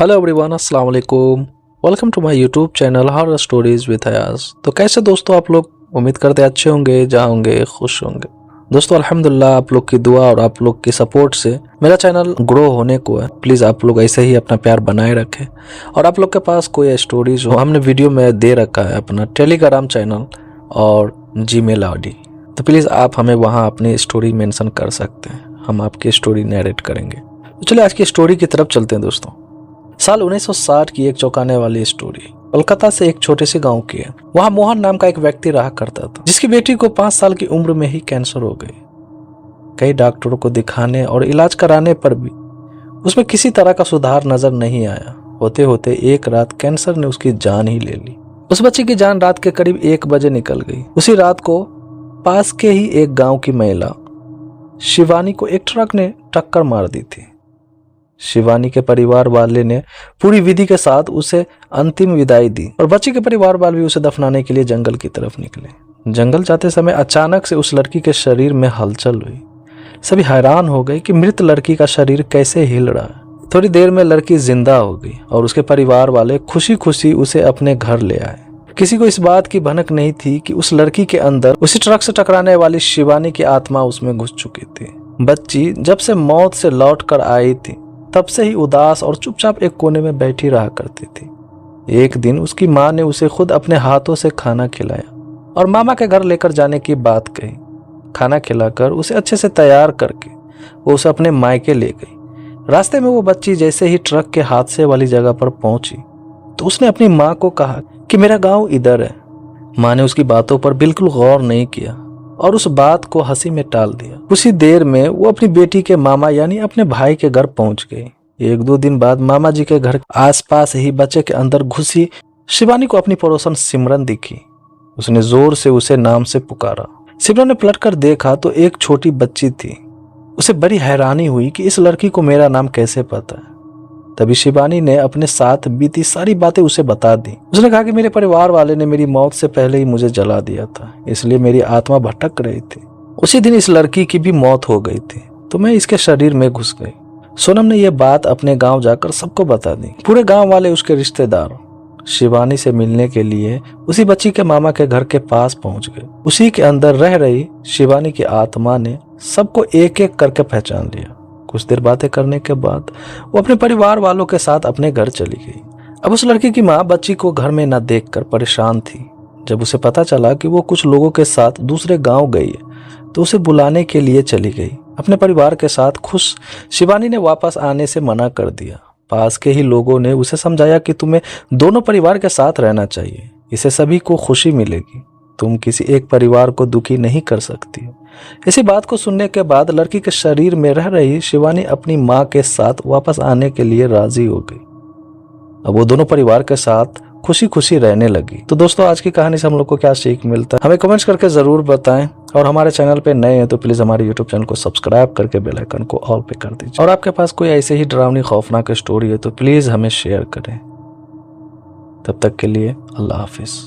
Hello everyone, अस्सलाम वालेकुम। Welcome to my YouTube channel horror stories with Ayaz. तो कैसे दोस्तों आप लोग? उम्मीद करते अच्छे होंगे, जहाँ होंगे खुश होंगे। दोस्तों अल्हम्दुलिल्लाह आप लोग की दुआ और आप लोग की सपोर्ट से मेरा चैनल ग्रो होने को है। प्लीज़ आप लोग ऐसे ही अपना प्यार बनाए रखें। और आप लोग के पास कोई स्टोरीज हो, हमने वीडियो में दे रखा है अपना टेलीग्राम चैनल और जीमेल आईडी, तो प्लीज़ आप हमें वहाँ अपनी स्टोरी मेंशन कर सकते हैं। हम आपकी स्टोरी नरेट करेंगे। तो चलिए आज की स्टोरी की तरफ चलते हैं दोस्तों। साल 1960 की एक चौंकाने वाली स्टोरी कोलकाता से एक छोटे से गांव की है। वहां मोहन नाम का एक व्यक्ति रहा करता था, जिसकी बेटी को 5 साल की उम्र में ही कैंसर हो गई। कई डॉक्टरों को दिखाने और इलाज कराने पर भी उसमें किसी तरह का सुधार नजर नहीं आया। होते होते एक रात कैंसर ने उसकी जान ही ले ली। उस बच्ची की जान रात के करीब 1 बजे निकल गई। उसी रात को पास के ही एक गाँव की महिला शिवानी को एक ट्रक ने टक्कर मार दी थी। शिवानी के परिवार वाले ने पूरी विधि के साथ उसे अंतिम विदाई दी और बच्ची के परिवार वाले भी उसे दफनाने के लिए जंगल की तरफ निकले। जंगल जाते समय अचानक से उस लड़की के शरीर में हलचल हुई। सभी हैरान हो गए कि मृत लड़की का शरीर कैसे हिल रहा है। थोड़ी देर में लड़की जिंदा हो गई और उसके परिवार वाले खुशी खुशी उसे अपने घर ले आए। किसी को इस बात की भनक नहीं थी कि उस लड़की के अंदर उसी ट्रक से टकराने वाली शिवानी की आत्मा उसमें घुस चुकी थी। बच्ची जब से मौत से लौट कर आई थी तब से ही उदास और चुपचाप एक कोने में बैठी रहा करती थी। एक दिन उसकी माँ ने उसे खुद अपने हाथों से खाना खिलाया और मामा के घर लेकर जाने की बात कही। खाना खिलाकर उसे अच्छे से तैयार करके वो उसे अपने मायके ले गई। रास्ते में वो बच्ची जैसे ही ट्रक के हादसे वाली जगह पर पहुंची तो उसने अपनी माँ को कहा कि मेरा गाँव इधर है। माँ ने उसकी बातों पर बिल्कुल गौर नहीं किया और उस बात को हंसी में टाल दिया। उसी देर में वो अपनी बेटी के मामा यानी अपने भाई के घर पहुंच गई। 1-2 दिन बाद मामा जी के घर आसपास ही बच्चे के अंदर घुसी शिवानी को अपनी पड़ोसन सिमरन दिखी। उसने जोर से उसे नाम से पुकारा। सिमरन ने पलटकर देखा तो एक छोटी बच्ची थी। उसे बड़ी हैरानी हुई कि इस लड़की को मेरा नाम कैसे पता है। तभी शिवानी ने अपने साथ बीती सारी बातें उसे बता दी। उसने कहा कि मेरे परिवार वाले ने मेरी मौत से पहले ही मुझे जला दिया था, इसलिए मेरी आत्मा भटक रही थी। उसी दिन इस लड़की की भी मौत हो गई थी तो मैं इसके शरीर में घुस गई। सोनम ने यह बात अपने गांव जाकर सबको बता दी। पूरे गांव वाले उसके रिश्तेदार शिवानी से मिलने के लिए उसी बच्ची के मामा के घर के पास पहुंच गए। उसी के अंदर रह रही शिवानी की आत्मा ने सबको एक एक करके पहचान लिया। कुछ देर बातें करने के बाद वो अपने परिवार वालों के साथ अपने घर चली गई। अब उस लड़की की माँ बच्ची को घर में न देखकर परेशान थी। जब उसे पता चला कि वो कुछ लोगों के साथ दूसरे गांव गई है तो उसे बुलाने के लिए चली गई। अपने परिवार के साथ खुश शिवानी ने वापस आने से मना कर दिया। पास के ही लोगों ने उसे समझाया कि तुम्हें दोनों परिवार के साथ रहना चाहिए, इससे सभी को खुशी मिलेगी। तुम किसी एक परिवार को दुखी नहीं कर सकती। इसी बात को सुनने के बाद लड़की के शरीर में रह रही शिवानी अपनी माँ के साथ वापस आने के लिए राजी हो गई। अब वो दोनों परिवार के साथ खुशी खुशी रहने लगी। तो दोस्तों आज की कहानी से हम लोग को क्या सीख मिलता है हमें कमेंट्स करके जरूर बताएं। और हमारे चैनल पे नए हैं तो प्लीज हमारे यूट्यूब चैनल को सब्सक्राइब करके बेल आइकन को ऑल पे कर दीजिए। और आपके पास कोई ऐसे ही डरावनी खौफनाक स्टोरी है तो प्लीज हमें शेयर करें। तब तक के लिए अल्लाह हाफिज।